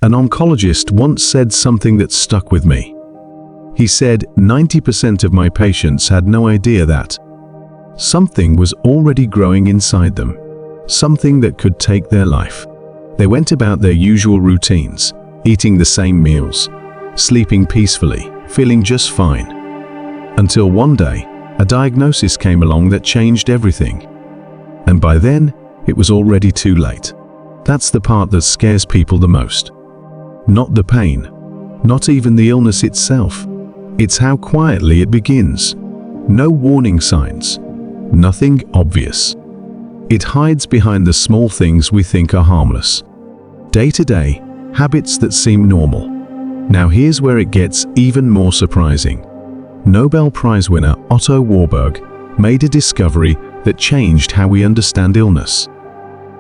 An oncologist once said something that stuck with me. He said 90% of my patients had no idea that something was already growing inside them, something that could take their life. They went about their usual routines, eating the same meals, sleeping peacefully, feeling just fine. Until one day, a diagnosis came along that changed everything. And by then, it was already too late. That's the part that scares people the most. Not the pain, not even the illness itself. It's how quietly it begins. No warning signs, nothing obvious. It hides behind the small things we think are harmless. Day-to-day, habits that seem normal. Now here's where it gets even more surprising. Nobel Prize winner Otto Warberg made a discovery that changed how we understand illness.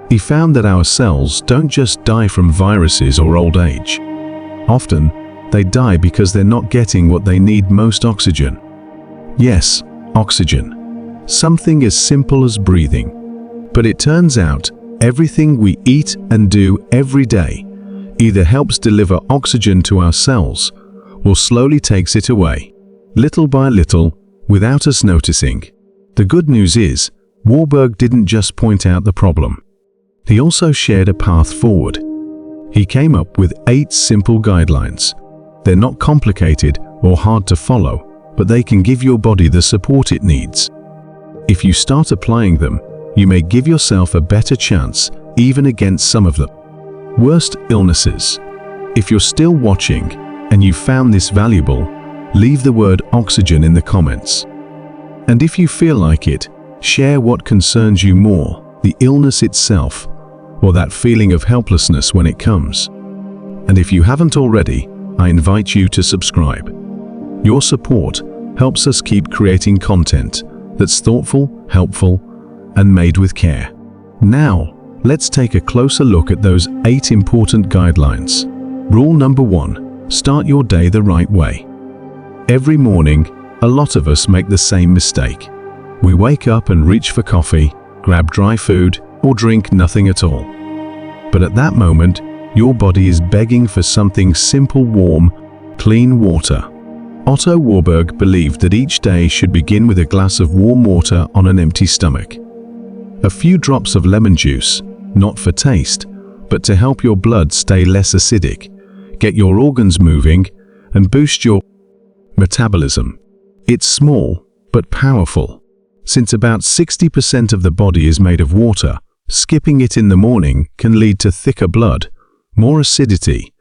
He found that our cells don't just die from viruses or old age. Often, they die because they're not getting what they need most: oxygen. Yes, oxygen. Something as simple as breathing. But it turns out, everything we eat and do every day either helps deliver oxygen to our cells or slowly takes it away, little by little, without us noticing. The good news is, Warburg didn't just point out the problem. He also shared a path forward. He came up with 8 simple guidelines. They're not complicated or hard to follow, but they can give your body the support it needs. If you start applying them, you may give yourself a better chance, even against some of the worst illnesses. If you're still watching and you found this valuable, leave the word oxygen in the comments. And if you feel like it, share what concerns you more, the illness itself, or that feeling of helplessness when it comes. And if you haven't already, I invite you to subscribe. Your support helps us keep creating content that's thoughtful, helpful, and made with care. Now, let's take a closer look at those 8 important guidelines. Rule number 1, start your day the right way. Every morning, a lot of us make the same mistake. We wake up and reach for coffee, grab dry food, or drink nothing at all. But at that moment, your body is begging for something simple: warm, clean water. Otto Warberg believed that each day should begin with a glass of warm water on an empty stomach. A few drops of lemon juice, not for taste, but to help your blood stay less acidic, get your organs moving, and boost your metabolism. It's small, but powerful. Since about 60% of the body is made of water, skipping it in the morning can lead to thicker blood, more acidity,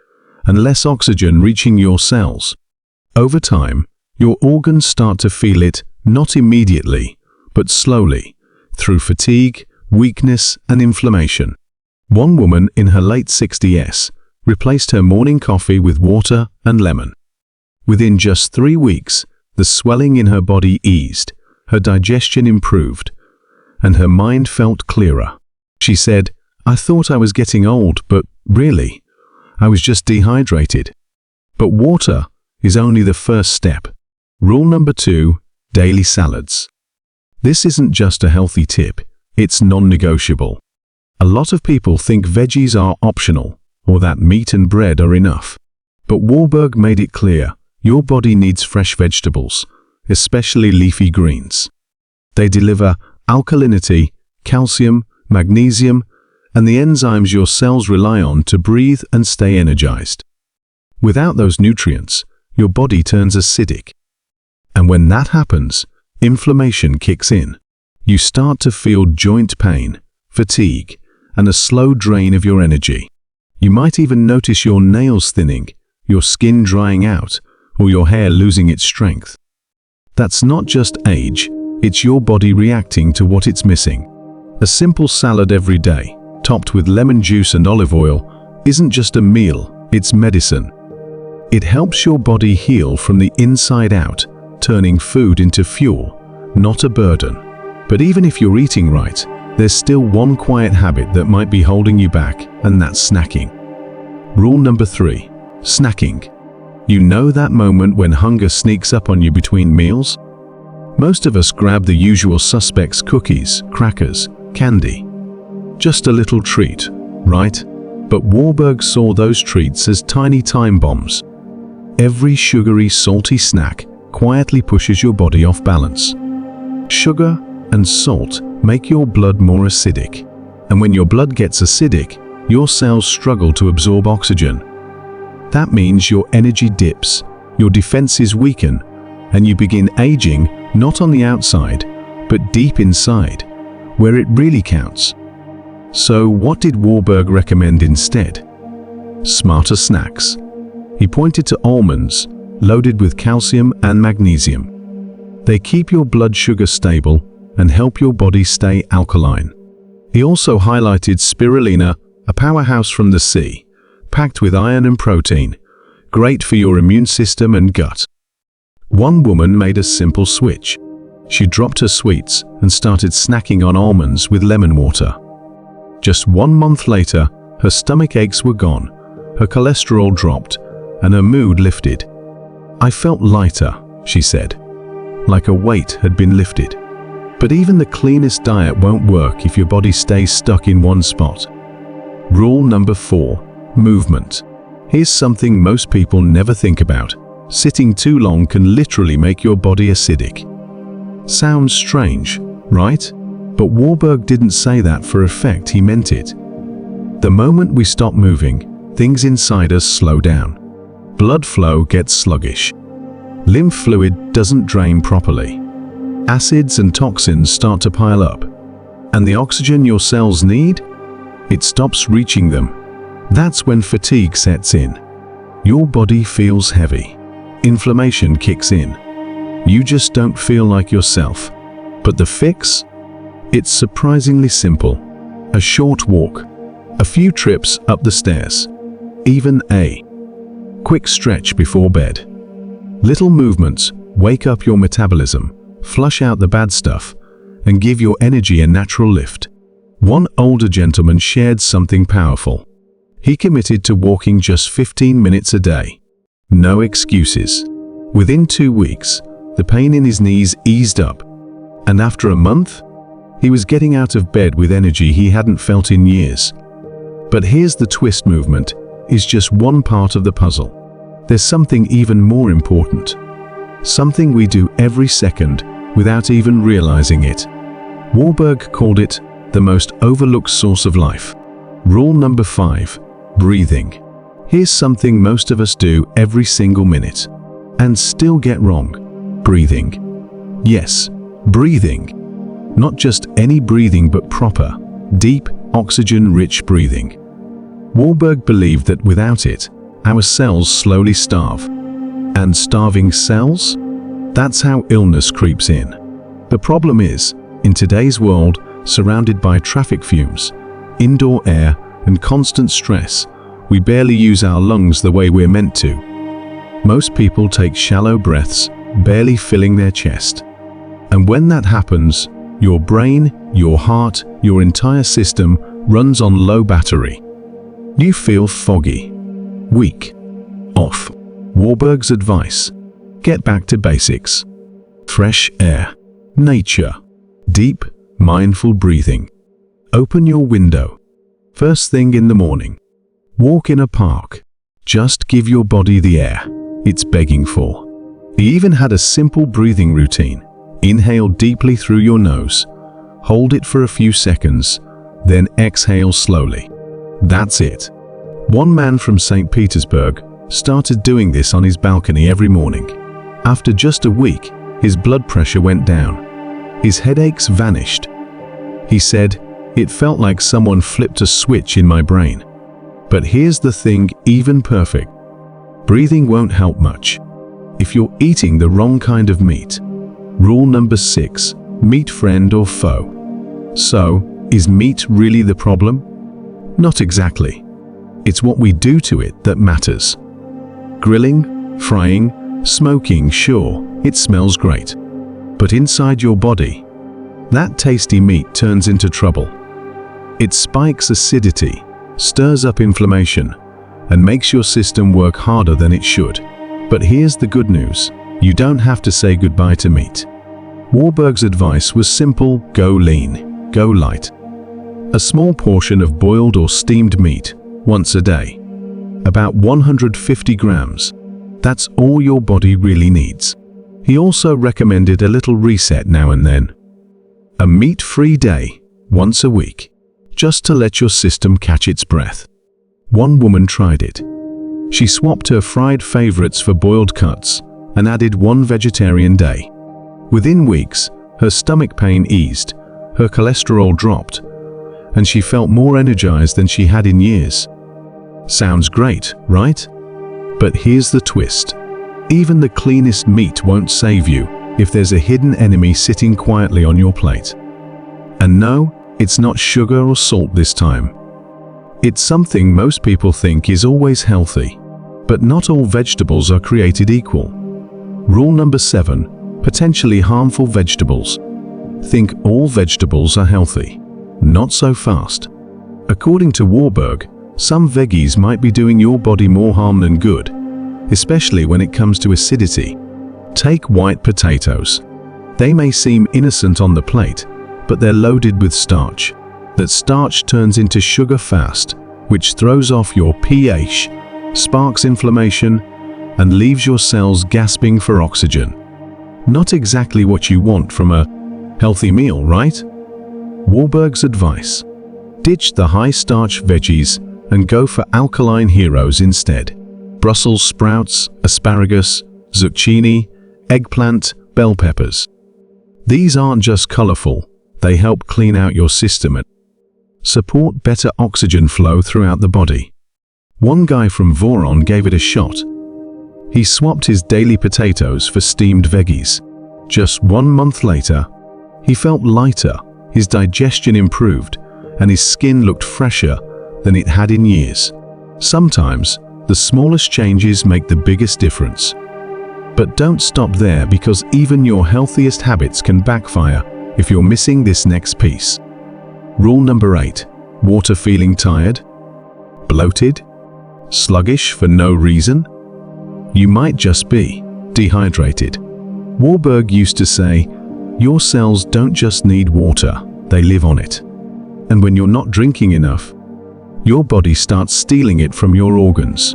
and less oxygen reaching your cells. Over time, your organs start to feel it, not immediately, but slowly, through fatigue, weakness, and inflammation. One woman in her late 60s replaced her morning coffee with water and lemon. Within just 3 weeks, the swelling in her body eased, her digestion improved, and her mind felt clearer. She said, "I thought I was getting old, but really, I was just dehydrated." But water is only the first step. Rule number 2, daily salads. This isn't just a healthy tip, it's non-negotiable. A lot of people think veggies are optional, or that meat and bread are enough. But Warburg made it clear, your body needs fresh vegetables, especially leafy greens. They deliver alkalinity, calcium, magnesium, and the enzymes your cells rely on to breathe and stay energized. Without those nutrients, your body turns acidic. And when that happens, inflammation kicks in. You start to feel joint pain, fatigue, and a slow drain of your energy. You might even notice your nails thinning, your skin drying out, or your hair losing its strength. That's not just age, it's your body reacting to what it's missing. A simple salad every day, topped with lemon juice and olive oil, isn't just a meal, it's medicine. It helps your body heal from the inside out, turning food into fuel, not a burden. But even if you're eating right, there's still one quiet habit that might be holding you back, and that's snacking. Rule number 3, snacking. You know that moment when hunger sneaks up on you between meals? Most of us grab the usual suspects: cookies, crackers, candy. Just a little treat, right? But Warburg saw those treats as tiny time bombs. Every sugary, salty snack quietly pushes your body off balance. Sugar and salt make your blood more acidic, and when your blood gets acidic, your cells struggle to absorb oxygen. That means your energy dips, your defenses weaken, and you begin aging not on the outside, but deep inside, where it really counts. So what did Warburg recommend instead? Smarter snacks. He pointed to almonds, loaded with calcium and magnesium. They keep your blood sugar stable and help your body stay alkaline. He also highlighted spirulina, a powerhouse from the sea, packed with iron and protein, great for your immune system and gut. One woman made a simple switch. She dropped her sweets and started snacking on almonds with lemon water. Just 1 month later, her stomach aches were gone, her cholesterol dropped, and her mood lifted. "I felt lighter," she said, like a weight had been lifted. But even the cleanest diet won't work if your body stays stuck in one spot. Rule number 4, movement. Here's something most people never think about. Sitting too long can literally make your body acidic. Sounds strange, right? But Warburg didn't say that for effect, he meant it. The moment we stop moving, things inside us slow down. Blood flow gets sluggish. Lymph fluid doesn't drain properly. Acids and toxins start to pile up. And the oxygen your cells need? It stops reaching them. That's when fatigue sets in. Your body feels heavy. Inflammation kicks in. You just don't feel like yourself. But the fix? It's surprisingly simple. A short walk. A few trips up the stairs. Even a quick stretch before bed. Little movements wake up your metabolism, flush out the bad stuff, and give your energy a natural lift. One older gentleman shared something powerful. He committed to walking just 15 minutes a day. No excuses. Within 2 weeks, the pain in his knees eased up, and after a month, he was getting out of bed with energy he hadn't felt in years. But here's the twist: movement is just one part of the puzzle. There's something even more important. Something we do every second without even realizing it. Warburg called it the most overlooked source of life. Rule number 5, breathing. Here's something most of us do every single minute and still get wrong. Breathing. Yes, breathing. Not just any breathing, but proper, deep, oxygen-rich breathing. Warburg believed that without it, our cells slowly starve. And starving cells? That's how illness creeps in. The problem is, in today's world, surrounded by traffic fumes, indoor air, and constant stress, we barely use our lungs the way we're meant to. Most people take shallow breaths, barely filling their chest. And when that happens, your brain, your heart, your entire system runs on low battery. You feel foggy, weak, off. Warburg's advice: get back to basics. Fresh air, nature, deep, mindful breathing. Open your window. First thing in the morning. Walk in a park. Just give your body the air it's begging for. He even had a simple breathing routine. Inhale deeply through your nose. Hold it for a few seconds, then exhale slowly. That's it. One man from St. Petersburg started doing this on his balcony every morning. After just a week, his blood pressure went down. His headaches vanished. He said, "It felt like someone flipped a switch in my brain." But here's the thing: even perfect breathing won't help much if you're eating the wrong kind of meat. Rule number 6, meat friend or foe. So, is meat really the problem? Not exactly. It's what we do to it that matters. Grilling, frying, smoking, sure, it smells great. But inside your body, that tasty meat turns into trouble. It spikes acidity, stirs up inflammation, and makes your system work harder than it should. But here's the good news: you don't have to say goodbye to meat. Warburg's advice was simple: go lean, go light. A small portion of boiled or steamed meat, once a day. About 150 grams. That's all your body really needs. He also recommended a little reset now and then. A meat-free day, once a week, just to let your system catch its breath. One woman tried it. She swapped her fried favorites for boiled cuts and added one vegetarian day. Within weeks, her stomach pain eased, her cholesterol dropped, and she felt more energized than she had in years. Sounds great, right? But here's the twist. Even the cleanest meat won't save you if there's a hidden enemy sitting quietly on your plate. And no, it's not sugar or salt this time. It's something most people think is always healthy, but not all vegetables are created equal. Rule number 7, potentially harmful vegetables. Think all vegetables are healthy. Not so fast. According to Warberg, some veggies might be doing your body more harm than good, especially when it comes to acidity. Take white potatoes. They may seem innocent on the plate, but they're loaded with starch. That starch turns into sugar fast, which throws off your pH, sparks inflammation, and leaves your cells gasping for oxygen. Not exactly what you want from a healthy meal, right? Warberg's advice: ditch the high-starch veggies and go for alkaline heroes instead. Brussels sprouts, asparagus, zucchini, eggplant, bell peppers. These aren't just colorful, they help clean out your system and support better oxygen flow throughout the body. One guy from Voron gave it a shot. He swapped his daily potatoes for steamed veggies. Just 1 month later, he felt lighter, his digestion improved, and his skin looked fresher than it had in years. Sometimes, the smallest changes make the biggest difference. But don't stop there, because even your healthiest habits can backfire if you're missing this next piece. Rule number 8. Water feeling tired? Bloated? Sluggish for no reason? You might just be dehydrated. Warberg used to say, your cells don't just need water, they live on it. And when you're not drinking enough, your body starts stealing it from your organs.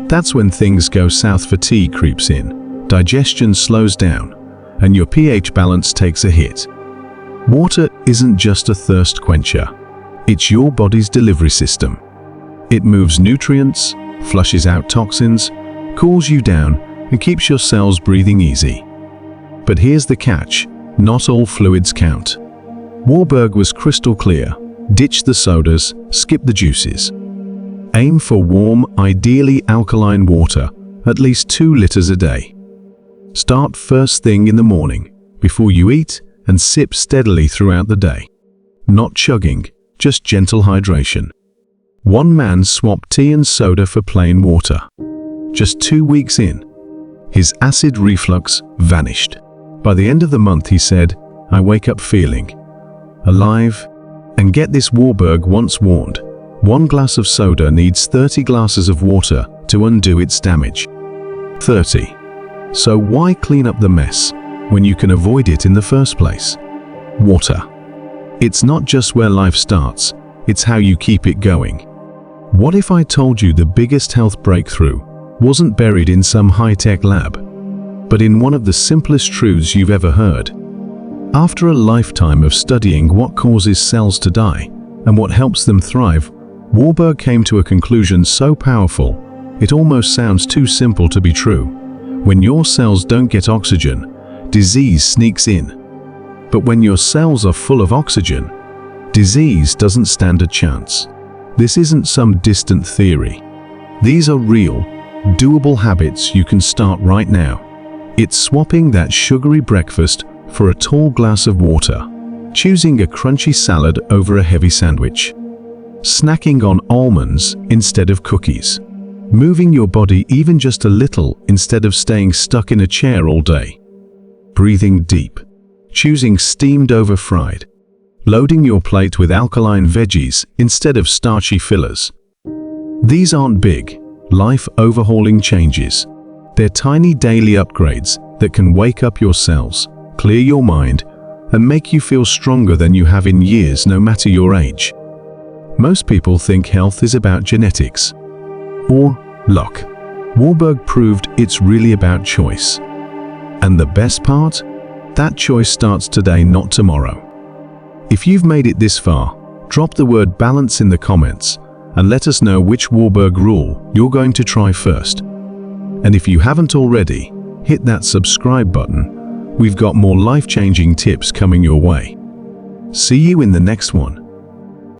That's when things go south. Fatigue creeps in, digestion slows down, and your pH balance takes a hit. Water isn't just a thirst quencher. It's your body's delivery system. It moves nutrients, flushes out toxins, cools you down, and keeps your cells breathing easy. But here's the catch: not all fluids count. Warberg was crystal clear. Ditch the sodas, skip the juices. Aim for warm, ideally alkaline water, at least 2 liters a day. Start first thing in the morning, before you eat, and sip steadily throughout the day. Not chugging, just gentle hydration. One man swapped tea and soda for plain water. Just 2 weeks in, his acid reflux vanished. By the end of the month, he said, I wake up feeling alive. And get this, Warberg once warned, 1 glass of soda needs 30 glasses of water to undo its damage. 30. So why clean up the mess when you can avoid it in the first place? Water. It's not just where life starts, it's how you keep it going. What if I told you the biggest health breakthrough wasn't buried in some high-tech lab, but in one of the simplest truths you've ever heard? After a lifetime of studying what causes cells to die and what helps them thrive, Warberg came to a conclusion so powerful, it almost sounds too simple to be true. When your cells don't get oxygen, disease sneaks in. But when your cells are full of oxygen, disease doesn't stand a chance. This isn't some distant theory. These are real, doable habits you can start right now. It's swapping that sugary breakfast for a tall glass of water, choosing a crunchy salad over a heavy sandwich, snacking on almonds instead of cookies, moving your body even just a little instead of staying stuck in a chair all day, breathing deep, choosing steamed over fried, loading your plate with alkaline veggies instead of starchy fillers. These aren't big, life-overhauling changes. They're tiny daily upgrades that can wake up your cells, clear your mind, and make you feel stronger than you have in years, no matter your age. Most people think health is about genetics or luck. Warberg proved it's really about choice. And the best part? That choice starts today, not tomorrow. If you've made it this far, drop the word balance in the comments and let us know which Warberg rule you're going to try first. And if you haven't already, hit that subscribe button. We've got more life-changing tips coming your way. See you in the next one.